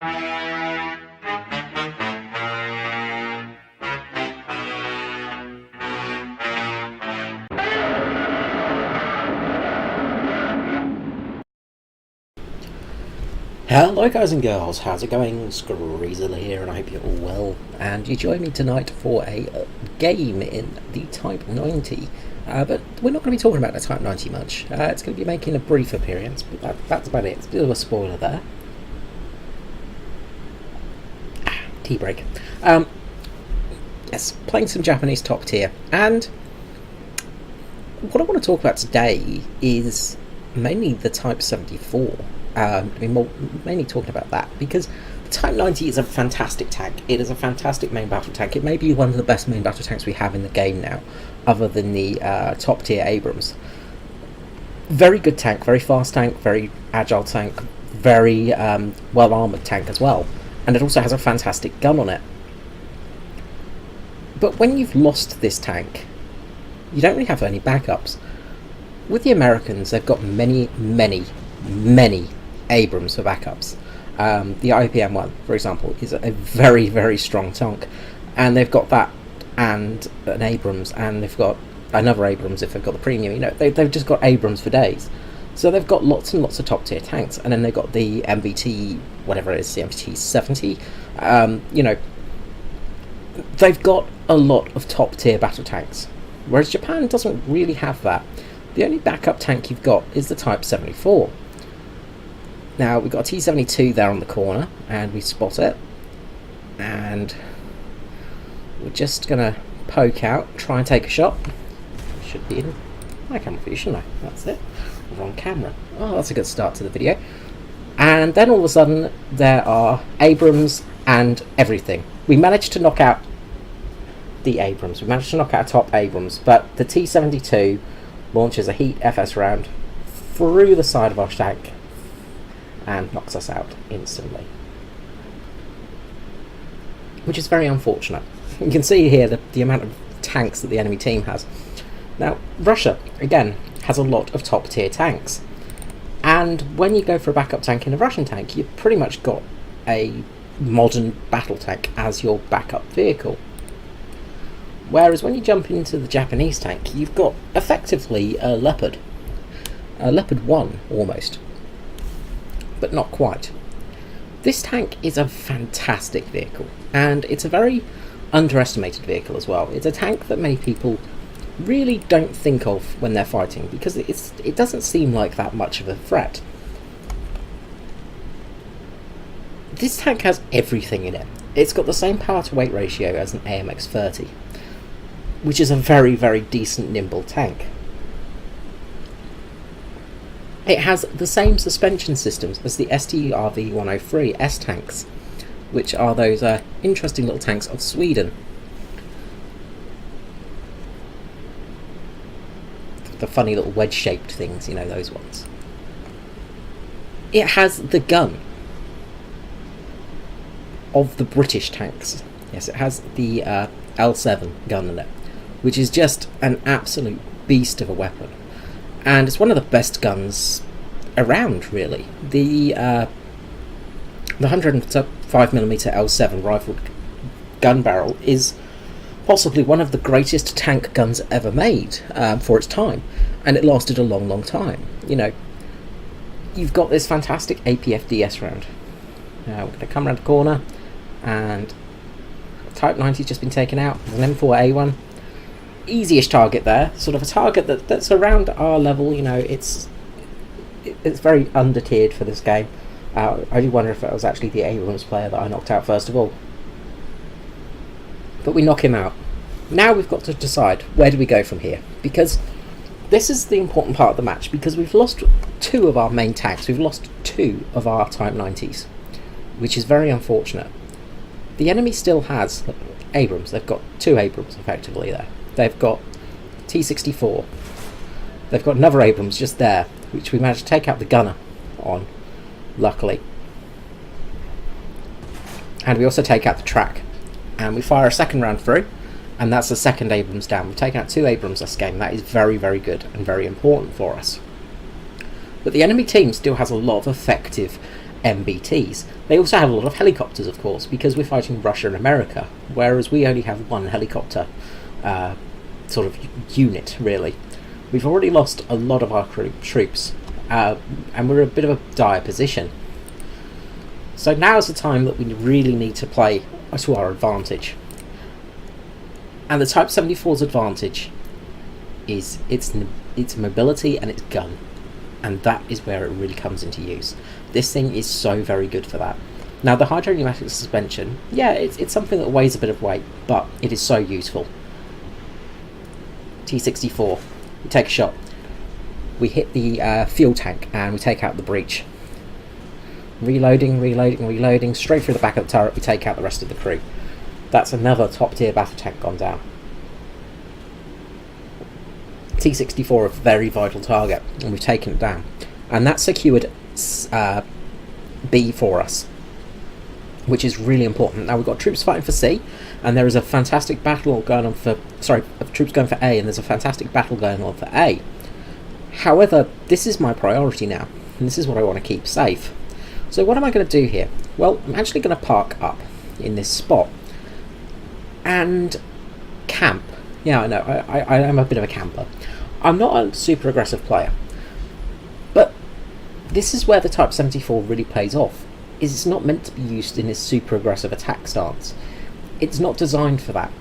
Hello guys and girls, how's it going? Screezel here, and I hope you're all well. And you join me tonight for a game in the Type 90. But we're not going to be talking about the Type 90 much. It's going to be making a brief appearance, but that's about it. It's a bit of a spoiler there. Tea break. Yes, playing some Japanese top tier. And what I want to talk about today is mainly the Type 74. Mainly talking about that because the Type 90 is a fantastic tank. It is a fantastic main battle tank. It may be one of the best main battle tanks we have in the game now, other than the top tier Abrams. Very good tank, very fast tank, very agile tank, very well armoured tank as well. And it also has a fantastic gun on it. But when you've lost this tank, you don't really have any backups. With the Americans, they've got many Abrams for backups. The IPM one, for example, is a very, very strong tank, and they've got that and an Abrams, and they've got another Abrams if they've got the premium. You know, they've just got Abrams for days. So they've got lots and lots of top tier tanks, and then they've got the MBT, whatever it is, the MBT 70. You know, they've got a lot of top tier battle tanks, whereas Japan doesn't really have that. The only backup tank you've got is the Type 74. Now, we've got a T-72 there on the corner, and we spot it, and we're just going to poke out, try and take a shot. Should be in my camera view, shouldn't I? That's it. Wrong camera. Oh, that's a good start to the video. And then all of a sudden, there are Abrams and everything. We managed to knock out the Abrams. We managed to knock out a top Abrams, but the T-72 launches a Heat FS round through the side of our tank and knocks us out instantly, which is very unfortunate. You can see here the amount of tanks that the enemy team has. Now, Russia, again, has a lot of top tier tanks, and when you go for a backup tank in a Russian tank, you've pretty much got a modern battle tank as your backup vehicle. Whereas when you jump into the Japanese tank, you've got effectively a Leopard 1 almost, but not quite. This tank is a fantastic vehicle, and it's a very underestimated vehicle as well. It's a tank that many people really don't think of when they're fighting, because it doesn't seem like that much of a threat. This tank has everything in it. It's got the same power to weight ratio as an AMX 30, which is a very, very decent nimble tank. It has the same suspension systems as the STRV 103 S tanks, which are those interesting little tanks of Sweden. The funny little wedge-shaped things, you know, those ones. It has the gun of the British tanks. Yes, it has the L7 gun in it, which is just an absolute beast of a weapon. And it's one of the best guns around, really. The 105mm L7 rifled gun barrel is possibly one of the greatest tank guns ever made for its time, and it lasted a long, long time. You know, you've got this fantastic APF DS round. Now we're going to come around the corner, and Type 90's just been taken out. There's an M4A1. Easiest target there, sort of a target that's around our level. You know, it's very under-tiered for this game. I do wonder if it was actually the Abrams player that I knocked out first of all. But we knock him out. Now we've got to decide, where do we go from here? Because this is the important part of the match, because we've lost 2 of our main tanks. We've lost 2 of our Type 90s, which is very unfortunate. The enemy still has Abrams. They've got 2 Abrams effectively there. They've got T-64. They've got another Abrams just there, which we managed to take out the gunner on, luckily. And we also take out the track. And we fire a second round through, and that's the second Abrams down. We've taken out 2 Abrams this game. That is very, very good and very important for us. But the enemy team still has a lot of effective MBTs. They also have a lot of helicopters, of course, because we're fighting Russia and America, whereas we only have one helicopter sort of unit, really. We've already lost a lot of our troops, and we're in a bit of a dire position. So now's the time that we really need to play to our advantage. And the Type 74's advantage is its mobility and its gun. And that is where it really comes into use. This thing is so very good for that. Now, the hydropneumatic suspension, yeah, it's something that weighs a bit of weight, but it is so useful. T-64, we take a shot. We hit the fuel tank and we take out the breach. Reloading, straight through the back of the turret, we take out the rest of the crew. That's another top tier battle tank gone down. T-64, a very vital target, and we've taken it down. And that secured B for us, which is really important. Now we've got troops fighting for C, and there is a fantastic battle going on for... Sorry, troops going for A, and there's a fantastic battle going on for A. However, this is my priority now, and this is what I want to keep safe. So what am I going to do here? Well, I'm actually going to park up in this spot and camp. Yeah, I know, I am a bit of a camper. I'm not a super aggressive player, but this is where the Type 74 really pays off. Is it's not meant to be used in this super aggressive attack stance. It's not designed for that.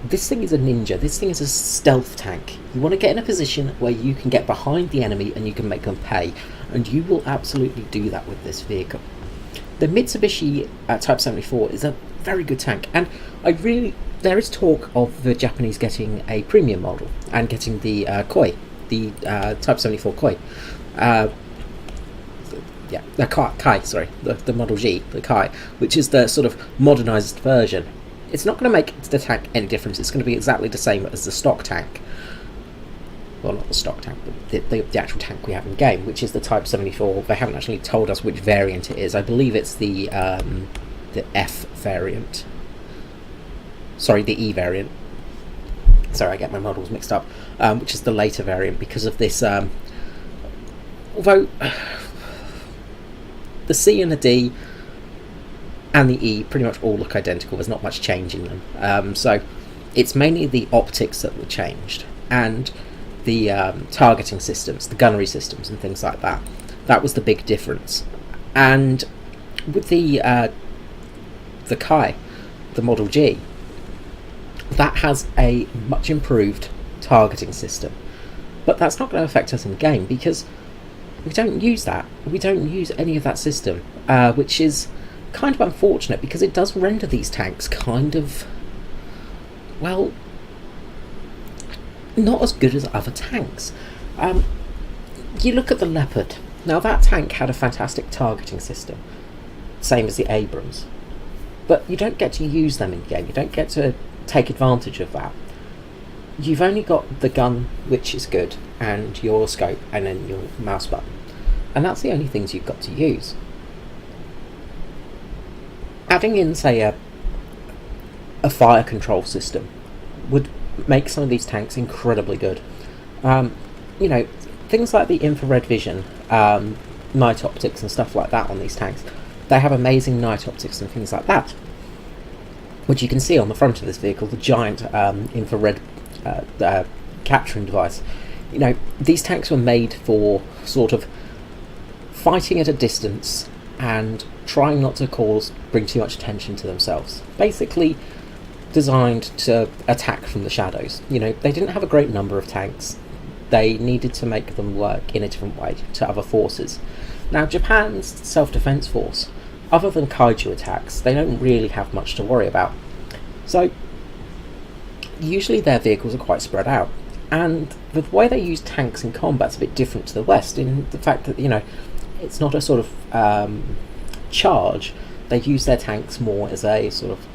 This thing is a ninja. This thing is a stealth tank. You want to get in a position where you can get behind the enemy and you can make them pay, and you will absolutely do that with this vehicle. The Mitsubishi Type 74 is a very good tank, and there is talk of the Japanese getting a premium model and getting the Koi, the Type 74 Koi. Yeah, the Kai, sorry, the Model G, the Kai, which is the sort of modernised version. It's not going to make the tank any difference. It's going to be exactly the same as the stock tank. Well, not the stock tank, but the actual tank we have in game, which is the Type 74. They haven't actually told us which variant it is. I believe it's the F variant. Sorry, the E variant. Sorry, I get my models mixed up. Which is the later variant because of this. Although the C and the D and the E pretty much all look identical. There's not much change in them. So it's mainly the optics that were changed and the targeting systems, the gunnery systems and things like that. That was the big difference. And with the Kai, the Model G, that has a much improved targeting system. But that's not going to affect us in the game because we don't use that. We don't use any of that system, which is kind of unfortunate because it does render these tanks kind of, well, not as good as other tanks. You look at the Leopard. Now that tank had a fantastic targeting system, same as the Abrams, but you don't get to use them in the game. You don't get to take advantage of that. You've only got the gun, which is good, and your scope, and then your mouse button, and that's the only things you've got to use. Adding in, say, a fire control system would make some of these tanks incredibly good. You know, things like the infrared vision, night optics and stuff like that on these tanks. They have amazing night optics and things like that, which you can see on the front of this vehicle, the giant infrared capturing device. You know, these tanks were made for sort of fighting at a distance and trying not to bring too much attention to themselves. Basically designed to attack from the shadows. You know, they didn't have a great number of tanks. They needed to make them work in a different way to other forces. Now, Japan's self-defense force, other than kaiju attacks, they don't really have much to worry about. So, usually their vehicles are quite spread out. And the way they use tanks in combat's a bit different to the West, in the fact that, you know, it's not a sort of charge. They use their tanks more as a sort of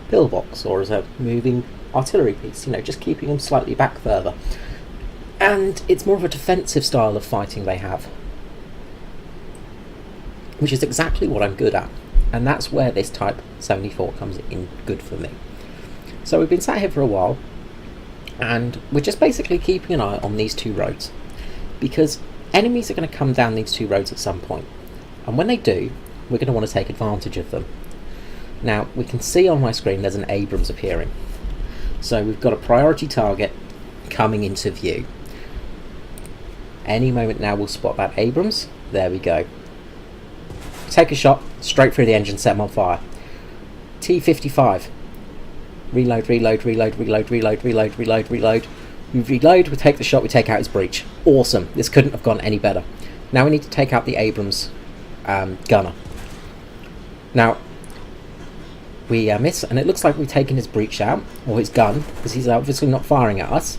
pillbox or as a moving artillery piece, you know, just keeping them slightly back further. And it's more of a defensive style of fighting they have, which is exactly what I'm good at, and that's where this Type 74 comes in good for me. So we've been sat here for a while, and we're just basically keeping an eye on these two roads, because enemies are going to come down these two roads at some point, And when they do, we're going to want to take advantage of them. Now, we can see on my screen there's an Abrams appearing. So we've got a priority target coming into view. Any moment now we'll spot that Abrams. There we go. Take a shot, straight through the engine, set him on fire. T-55. Reload, reload, reload, reload, reload, reload, reload, reload. We reload, we take the shot, we take out his breech. Awesome. This couldn't have gone any better. Now we need to take out the Abrams gunner. Now, we miss, and it looks like we've taken his breech out, or his gun, because he's obviously not firing at us.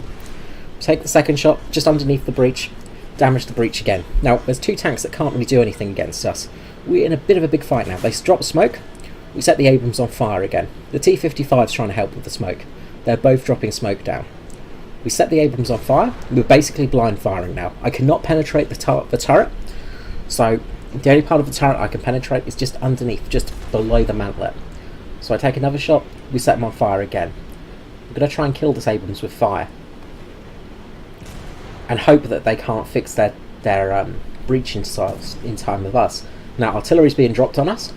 Take the second shot, just underneath the breech, damage the breech again. Now, there's two tanks that can't really do anything against us. We're in a bit of a big fight now. They drop smoke, we set the Abrams on fire again. The T-55 is trying to help with the smoke. They're both dropping smoke down. We set the Abrams on fire, we're basically blind firing now. I cannot penetrate the turret, so the only part of the turret I can penetrate is just underneath, just below the mantlet. So I take another shot, we set them on fire again. I'm going to try and kill this Abrams with fire. And hope that they can't fix their breach in time with us. Now, artillery's being dropped on us.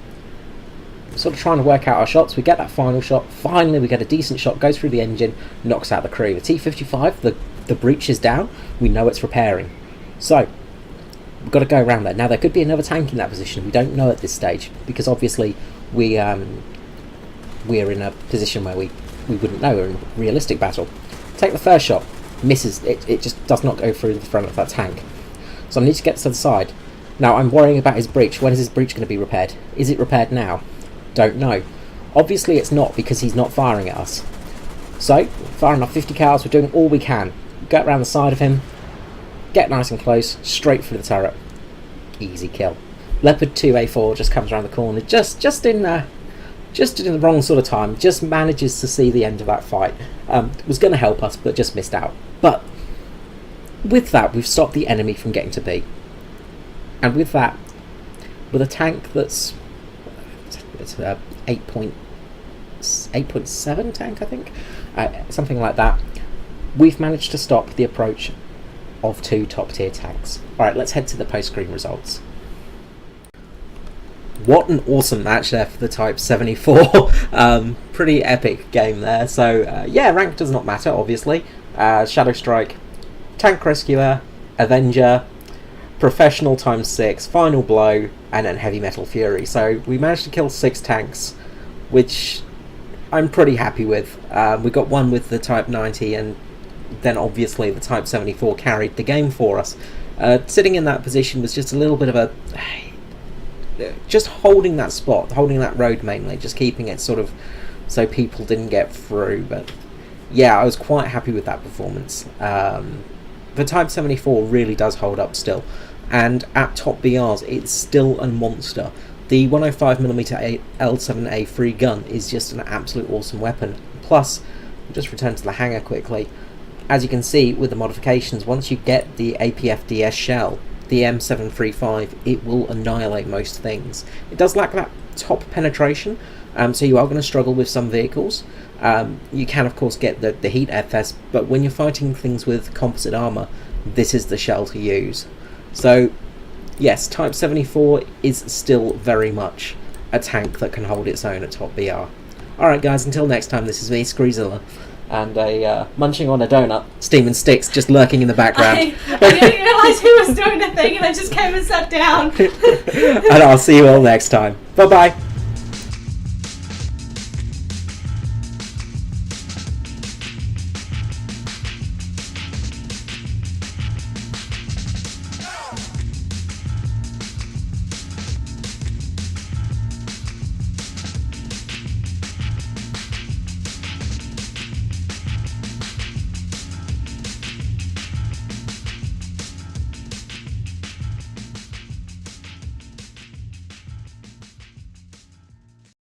We're sort of trying to work out our shots. We get that final shot. Finally, we get a decent shot, goes through the engine, knocks out the crew. The T-55, the breach is down. We know it's repairing. So, we've got to go around there. Now, there could be another tank in that position. We don't know at this stage, because obviously we're in a position where we wouldn't know. We're in a realistic battle. Take the first shot. Misses. It just does not go through the front of that tank. So I need to get to the side. Now, I'm worrying about his breach. When is his breach going to be repaired? Is it repaired now? Don't know. Obviously it's not, because he's not firing at us. So, firing off 50 cals, we're doing all we can. Get around the side of him, get nice and close, straight through the turret. Easy kill. Leopard 2A4 just comes around the corner, just in the wrong sort of time, just manages to see the end of that fight. Was going to help us, but just missed out. But with that, we've stopped the enemy from getting to B. And with that, with a tank that's it's 8.7 tank, I think, something like that, we've managed to stop the approach of two top-tier tanks. Alright, let's head to the post-screen results. What an awesome match there for the Type 74. Pretty epic game there. So, yeah, rank does not matter, obviously. Shadow Strike, Tank Rescuer, Avenger, Professional ×6, Final Blow, and then Heavy Metal Fury. So we managed to kill 6 tanks, which I'm pretty happy with. We got one with the Type 90, and then obviously the Type 74 carried the game for us. Sitting in that position was just a little bit of a... just holding that spot, holding that road mainly, just keeping it sort of so people didn't get through. But yeah, I was quite happy with that performance. The Type 74 really does hold up still, and at top BRs it's still a monster. The 105mm L7A free gun is just an absolute awesome weapon. Plus, we'll just return to the hangar quickly. As you can see with the modifications, once you get the APFDS shell, the M735, it will annihilate most things. It does lack that top penetration, so you are going to struggle with some vehicles. You can of course get the heat FS, but when you're fighting things with composite armour, this is the shell to use. So yes, Type 74 is still very much a tank that can hold its own at top BR. Alright guys, until next time, this is me, Screezilla, and a munching on a donut, Steam and Sticks just lurking in the background. I didn't realise who was doing the thing, and I just came and sat down. And I'll see you all next time. Bye bye.